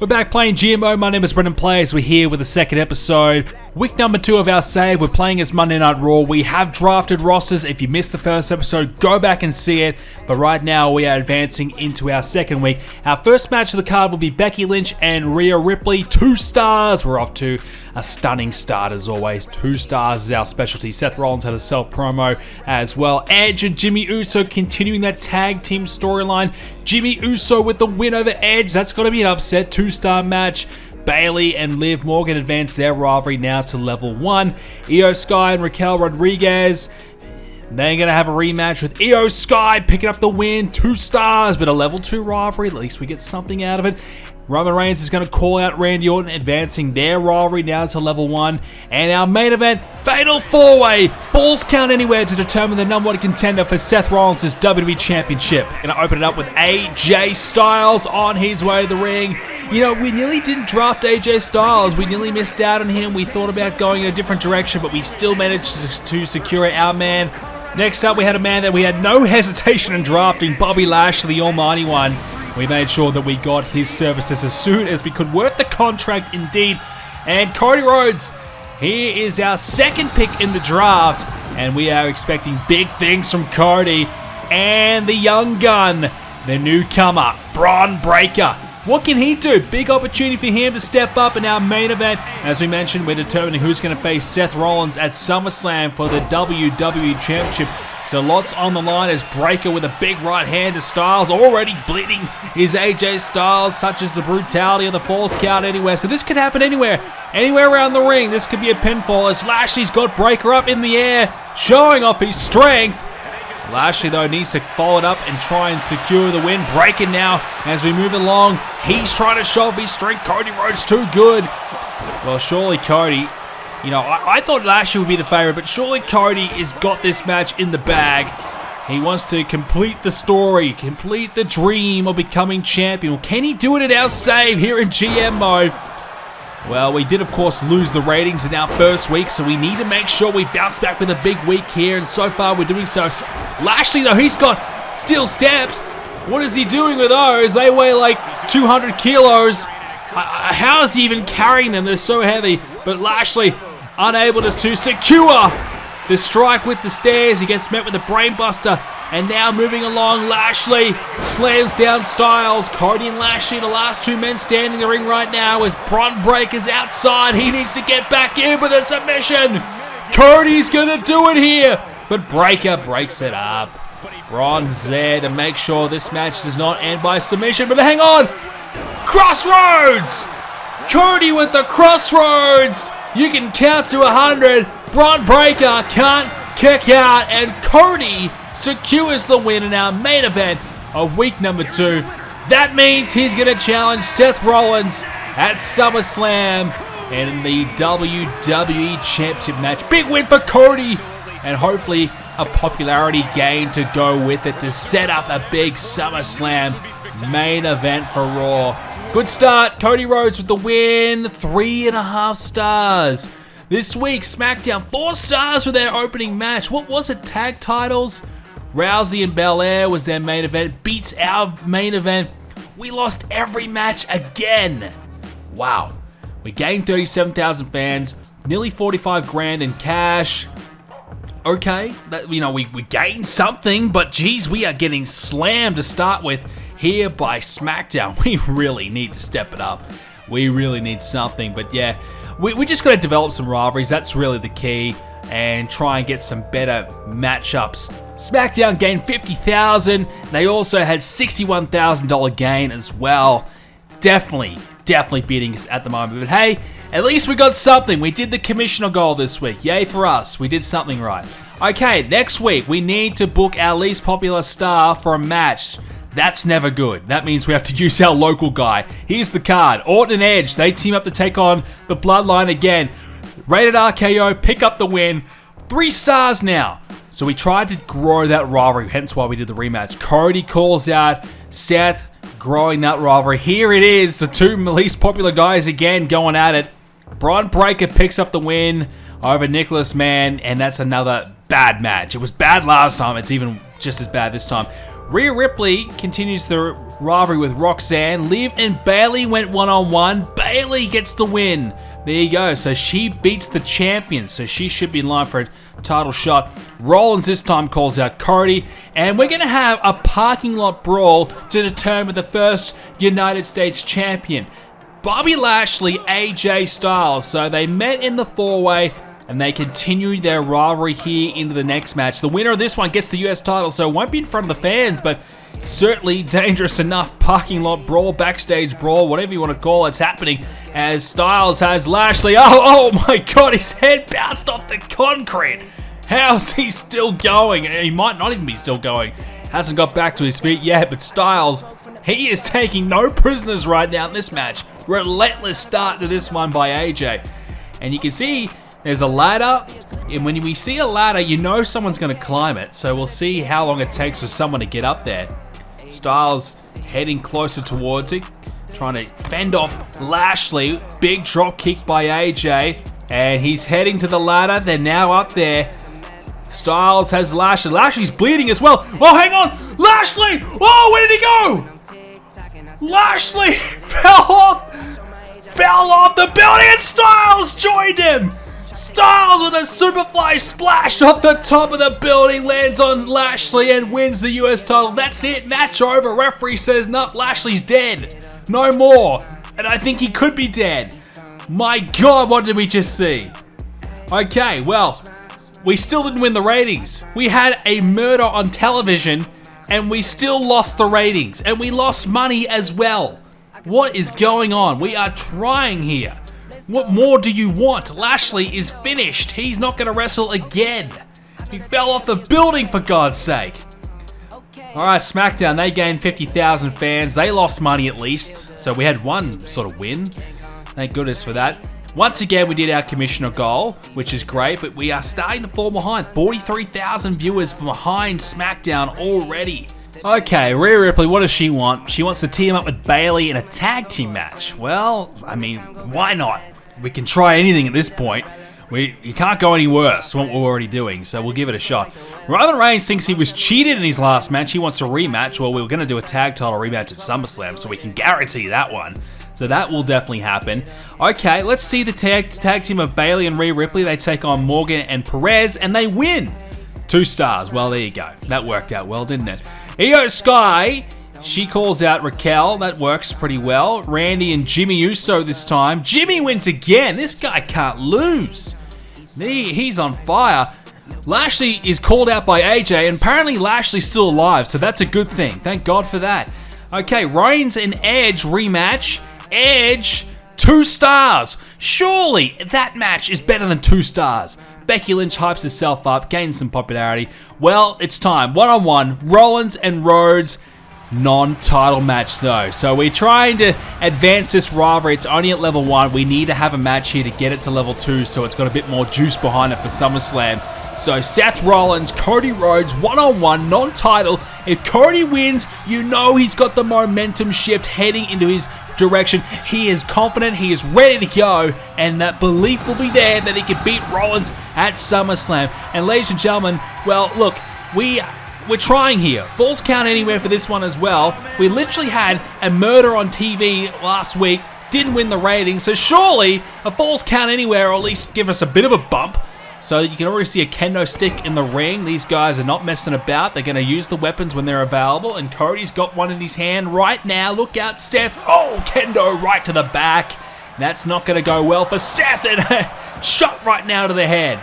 We're back playing GMO. My name is Brendan Plays. We're here with the second episode. Week number 2 of our save. We're playing as Monday Night Raw. We have drafted rosters. If you missed the first episode, go back and see it. But right now, we are advancing into our second week. Our first match of the card will be Becky Lynch and Rhea Ripley. 2 stars. We're off to a stunning start as always. 2 stars is our specialty. Seth Rollins had a self-promo as well. Edge and Jimmy Uso continuing that tag team storyline. Jimmy Uso with the win over Edge. That's got to be an upset. 2-star match. Bayley and Liv Morgan advance their rivalry now to level 1. Io Sky and Raquel Rodriguez. They're going to have a rematch with Io Sky picking up the win. 2 stars, but a level 2 rivalry. At least we get something out of it. Roman Reigns is going to call out Randy Orton, advancing their rivalry now to level 1. And our main event, Fatal 4-Way. Falls count anywhere to determine the number 1 contender for Seth Rollins' WWE Championship. Going to open it up with AJ Styles on his way to the ring. You know, we nearly didn't draft AJ Styles. We nearly missed out on him. We thought about going in a different direction, but we still managed to secure our man. Next up, we had a man that we had no hesitation in drafting, Bobby Lashley, the Almighty One. We made sure that we got his services as soon as we could. Worth the contract indeed. And Cody Rhodes, he is our second pick in the draft, and we are expecting big things from Cody. And the young gun, the newcomer, Braun Breaker. What can he do? Big opportunity for him to step up in our main event. As we mentioned, we're determining who's going to face Seth Rollins at SummerSlam for the WWE Championship. So lots on the line as Breaker with a big right hand to Styles. Already bleeding is AJ Styles, such as the brutality of the falls count anywhere. So this could happen anywhere. Anywhere around the ring. This could be a pinfall as Lashley's got Breaker up in the air, showing off his strength. Lashley, though, needs to follow it up and try and secure the win. Breaker now as we move along. He's trying to show off his strength. Cody Rhodes too good. Well, surely Cody... You know, I thought Lashley would be the favorite, but surely Cody has got this match in the bag. He wants to complete the story, complete the dream of becoming champion. Can he do it in our save here in GM mode? Well, we did, of course, lose the ratings in our first week, so we need to make sure we bounce back with a big week here, and so far we're doing so. Lashley, though, he's got steel steps. What is he doing with those? They weigh like 200 kilos. How is he even carrying them? They're so heavy. But Lashley unable to secure the strike with the stairs. He gets met with a brainbuster. And now moving along, Lashley slams down Styles. Cody and Lashley, the last 2 men standing in the ring right now, as Braun Breaker's outside. He needs to get back in with a submission. Cody's going to do it here. But Breaker breaks it up. Braun's there to make sure this match does not end by submission. But hang on. Crossroads! Cody with the crossroads! You can count to 100. Braun Breaker can't kick out, and Cody secures the win in our main event of week number 2. That means he's going to challenge Seth Rollins at SummerSlam in the WWE Championship match. Big win for Cody, and hopefully a popularity gain to go with it to set up a big SummerSlam main event for Raw. Good start. Cody Rhodes with the win. 3.5 stars. This week, Smackdown, 4 stars for their opening match. What was it? Tag titles? Rousey and Belair was their main event. Beats our main event. We lost every match again. Wow. We gained 37,000 fans. Nearly 45 grand in cash. Okay. We gained something, but geez, we are getting slammed to start with. Here by Smackdown. We really need to step it up. We really need something. But yeah, we just got to develop some rivalries. That's really the key. And try and get some better matchups. Smackdown gained 50,000. They also had $61,000 gain as well. Definitely beating us at the moment. But hey, at least we got something. We did the commissioner goal this week. Yay for us. We did something right. Okay, next week we need to book our least popular star for a match. That's never good. That means we have to use our local guy. Here's the card. Orton and Edge. They team up to take on the Bloodline again. Rated RKO. Pick up the win. 3 stars now. So we tried to grow that rivalry. Hence why we did the rematch. Cody calls out Seth, growing that rivalry. Here it is. The 2 least popular guys again going at it. Braun Breaker picks up the win over Nicholas Mann. And that's another bad match. It was bad last time. It's even just as bad this time. Rhea Ripley continues the rivalry with Roxanne. Liv and Bayley went one-on-one. Bayley gets the win. There you go. So she beats the champion. So she should be in line for a title shot. Rollins this time calls out Cody. And we're going to have a parking lot brawl to determine the first United States champion. Bobby Lashley, AJ Styles. So they met in the four-way. And they continue their rivalry here into the next match. The winner of this one gets the US title, so it won't be in front of the fans, but certainly dangerous enough. Parking lot brawl, backstage brawl, whatever you want to call it's happening as Styles has Lashley. Oh my God, his head bounced off the concrete. How's he still going? He might not even be still going. Hasn't got back to his feet yet, but Styles, he is taking no prisoners right now in this match. Relentless start to this one by AJ. And you can see there's a ladder, and when we see a ladder, you know someone's going to climb it, so we'll see how long it takes for someone to get up there. Styles heading closer towards it, trying to fend off Lashley. Big drop kick by AJ, and he's heading to the ladder. They're now up there. Styles has Lashley. Lashley's bleeding as well. Oh, hang on! Lashley! Oh, where did he go? Lashley fell off the building, and Styles joined him! Styles with a Superfly splash off the top of the building, lands on Lashley and wins the US title. That's it, match over. Referee says, no, Lashley's dead. No more. And I think he could be dead. My God, what did we just see? Okay, well, we still didn't win the ratings. We had a murder on television and we still lost the ratings. And we lost money as well. What is going on? We are trying here. What more do you want? Lashley is finished. He's not going to wrestle again. He fell off the building, for God's sake. Alright, Smackdown, they gained 50,000 fans. They lost money at least. So we had one sort of win. Thank goodness for that. Once again, we did our commissioner goal, which is great, but we are starting to fall behind. 43,000 viewers from behind Smackdown already. Okay, Rhea Ripley, what does she want? She wants to team up with Bayley in a tag team match. Well, I mean, why not? We can try anything at this point. You can't go any worse than what we're already doing, so we'll give it a shot. Roman Reigns thinks he was cheated in his last match. He wants a rematch. Well, we were going to do a tag title rematch at SummerSlam, so we can guarantee that one. So that will definitely happen. Okay, let's see the tag team of Bayley and Rhea Ripley. They take on Morgan and Perez, and they win. 2 stars. Well, there you go. That worked out well, didn't it? Io Sky, she calls out Raquel. That works pretty well. Randy and Jimmy Uso this time. Jimmy wins again. This guy can't lose. He's on fire. Lashley is called out by AJ, and apparently Lashley's still alive, so that's a good thing. Thank God for that. Okay, Reigns and Edge rematch. Edge, 2 stars. Surely that match is better than 2 stars. Becky Lynch hypes herself up, gains some popularity. Well, it's time. One-on-one, Rollins and Rhodes. Non-title match though. So we're trying to advance this rivalry. It's only at level 1. We need to have a match here to get it to level 2 so it's got a bit more juice behind it for SummerSlam. So Seth Rollins, Cody Rhodes, one-on-one, non-title. If Cody wins, you know he's got the momentum shift heading into his direction. He is confident, he is ready to go, and that belief will be there that he can beat Rollins at SummerSlam. And ladies and gentlemen, well, look, we're trying here. Falls count anywhere for this one as well. We literally had a murder on TV last week, didn't win the ratings, so surely a falls count anywhere, or at least give us a bit of a bump. So you can already see a kendo stick in the ring. These guys are not messing about. They're going to use the weapons when they're available, and Cody's got one in his hand right now. Look out, Seth. Oh, kendo right to the back. That's not going to go well for Seth, and a shot right now to the head.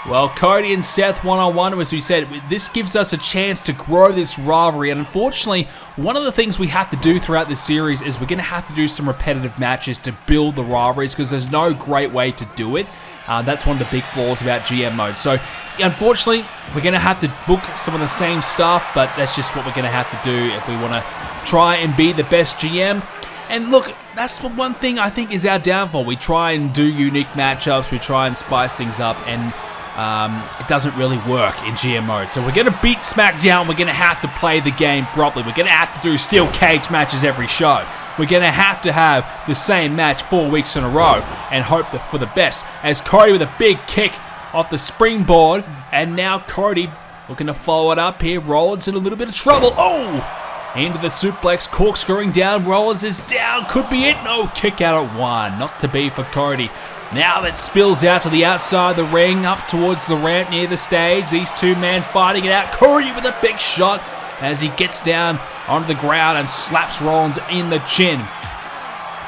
Well, Cody and Seth one-on-one, as we said, this gives us a chance to grow this rivalry. And unfortunately, one of the things we have to do throughout this series is we're going to have to do some repetitive matches to build the rivalries because there's no great way to do it. That's one of the big flaws about GM mode. So, unfortunately, we're going to have to book some of the same stuff, but that's just what we're going to have to do if we want to try and be the best GM. And look, that's one thing I think is our downfall. We try and do unique matchups, we try and spice things up, and it doesn't really work in GM mode. So we're going to beat Smackdown. We're going to have to play the game properly. We're going to have to do steel cage matches every show. We're going to have the same match 4 weeks in a row and hope for the best. As Cody with a big kick off the springboard, and now Cody Looking to follow it up here. Rollins in a little bit of trouble. Oh! Into the suplex, corkscrewing down. Rollins is down. Could be it. No, kick out at 1. Not to be for Cody. Now that spills out to the outside of the ring, up towards the ramp near the stage. These two men fighting it out. Cody with a big shot as he gets down onto the ground and slaps Rollins in the chin.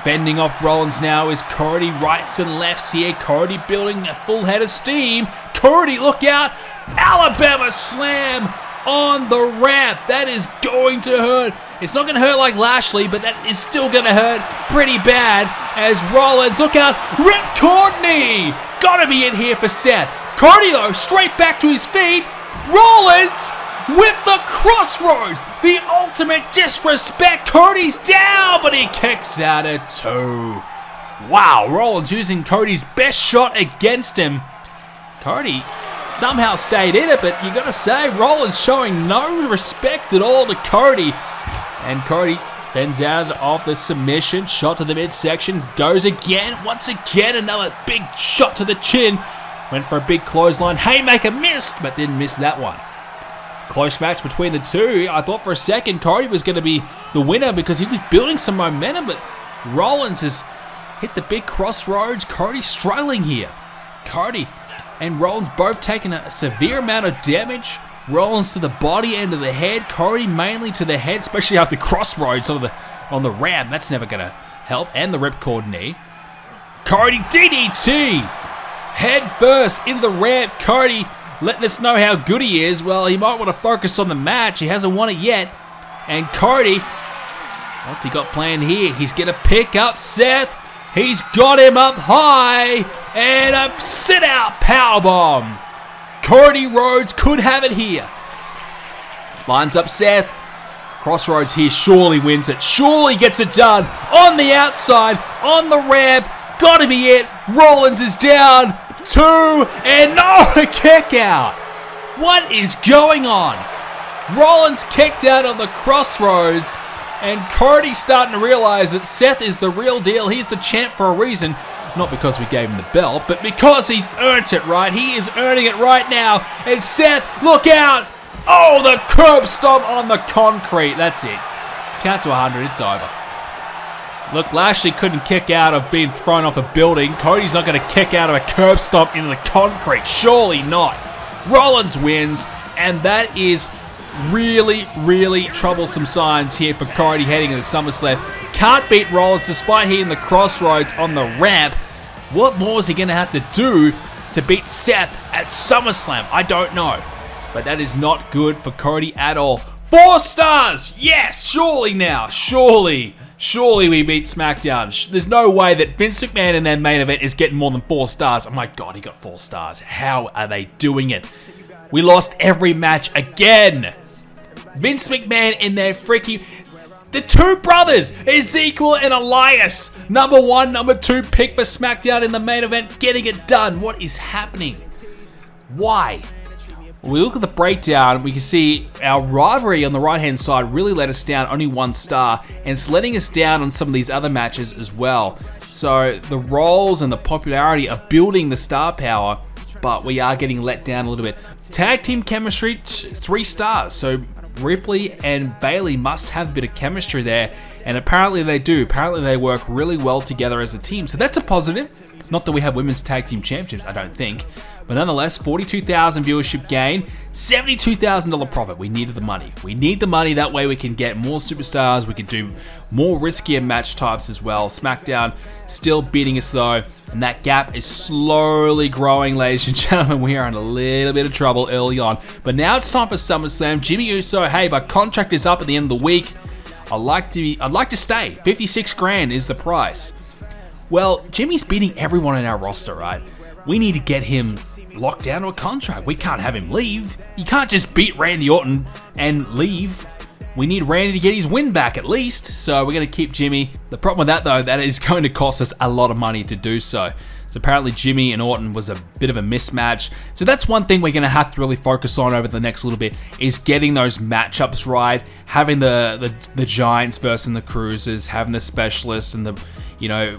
Fending off Rollins now is Cody, rights and lefts here. Cody building a full head of steam. Cody, look out! Alabama slam on the ramp. That is going to hurt. It's not going to hurt like Lashley, but that is still going to hurt pretty bad as Rollins, look out, ripcord knee. Got to be in here for Seth. Cody, though, straight back to his feet. Rollins with the crossroads. The ultimate disrespect. Cody's down, but he kicks out at 2. Wow, Rollins using Cody's best shot against him. Cody somehow stayed in it, but you got to say, Rollins showing no respect at all to Cody. And Cody bends out of the submission, shot to the midsection, goes again, once again, another big shot to the chin. Went for a big clothesline, haymaker missed, but didn't miss that one. Close match between the two. I thought for a second Cody was going to be the winner because he was building some momentum, but Rollins has hit the big crossroads. Cody struggling here. Cody and Rollins both taking a severe amount of damage. Rollins to the body and to the head. Cody mainly to the head, especially after crossroads on the ramp. That's never going to help. And the ripcord knee. Cody DDT. Head first into the ramp. Cody letting us know how good he is. Well, he might want to focus on the match. He hasn't won it yet. And Cody, what's he got planned here? He's going to pick up Seth. He's got him up high. And a sit-out powerbomb. Cody Rhodes could have it here. Lines up Seth. Crossroads here surely wins it. Surely gets it done. On the outside. On the ramp. Gotta be it. Rollins is down. 2. And no, a kick out. What is going on? Rollins kicked out of the crossroads. And Cody's starting to realize that Seth is the real deal. He's the champ for a reason. Not because we gave him the belt, but because he's earned it, right? He is earning it right now. And Seth, look out! Oh, the curb stomp on the concrete. That's it. Count to 100, it's over. Look, Lashley couldn't kick out of being thrown off a building. Cody's not going to kick out of a curb stomp into the concrete. Surely not. Rollins wins, and that is really, really troublesome signs here for Cody heading into SummerSlam. Can't beat Rollins despite hitting the crossroads on the ramp. What more is he going to have to do to beat Seth at SummerSlam? I don't know. But that is not good for Cody at all. 4 stars! Yes, surely now. Surely we beat Smackdown. There's no way that Vince McMahon in their main event is getting more than 4 stars. Oh my god, he got 4 stars. How are they doing it? We lost every match again. Vince McMahon in their freaking... The two brothers, Ezekiel and Elias. Number 1, number 2 pick for SmackDown in the main event. Getting it done. What is happening? Why? When we look at the breakdown, we can see our rivalry on the right-hand side really let us down, only 1 star. And it's letting us down on some of these other matches as well. So the roles and the popularity are building the star power, but we are getting let down a little bit. Tag team chemistry, 3 stars. So Ripley and Bayley must have a bit of chemistry there, and apparently they do. Apparently they work really well together as a team, so that's a positive. Not that we have women's tag team championships, I don't think, but nonetheless, 42,000 viewership gain, $72,000 profit. We needed the money. We need the money, that way we can get more superstars, we can do more riskier match types as well. SmackDown still beating us though, and that gap is slowly growing, ladies and gentlemen. We are in a little bit of trouble early on. But now it's time for SummerSlam. Jimmy Uso, hey, my contract is up at the end of the week. I'd like to stay. 56 grand is the price. Well, Jimmy's beating everyone in our roster, right? We need to get him locked down to a contract. We can't have him leave. You can't just beat Randy Orton and leave. We need Randy to get his win back at least, so we're going to keep Jimmy. The problem with that though, that is going to cost us a lot of money to do so. So apparently Jimmy and Orton was a bit of a mismatch. So that's one thing we're going to have to really focus on over the next little bit, is getting those matchups right, having the Giants versus the Cruisers, having the Specialists and the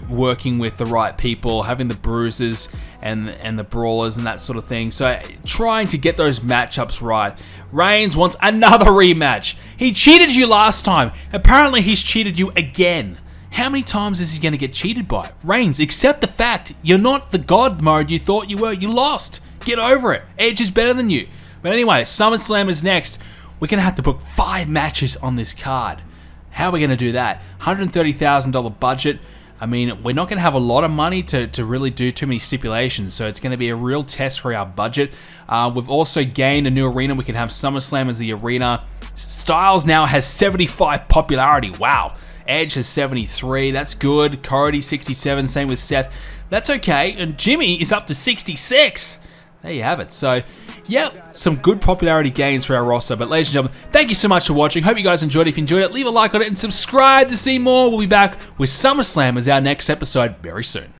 working with the right people, having the bruisers and the brawlers and that sort of thing. So trying to get those matchups right. Reigns wants another rematch. He cheated you last time. Apparently he's cheated you again. How many times is he going to get cheated by? Reigns, accept the fact you're not the God mode you thought you were. You lost. Get over it. Edge is better than you. But anyway, SummerSlam is next. We're going to have to book 5 matches on this card. How are we going to do that? $130,000 budget. I mean, we're not going to have a lot of money to really do too many stipulations, so it's going to be a real test for our budget. We've also gained a new arena. We can have SummerSlam as the arena. Styles now has 75 popularity. Wow. Edge has 73. That's good. Cody 67. Same with Seth. That's okay. And Jimmy is up to 66. There you have it. So, yeah, some good popularity gains for our roster. But ladies and gentlemen, thank you so much for watching. Hope you guys enjoyed it. If you enjoyed it, leave a like on it and subscribe to see more. We'll be back with SummerSlam as our next episode very soon.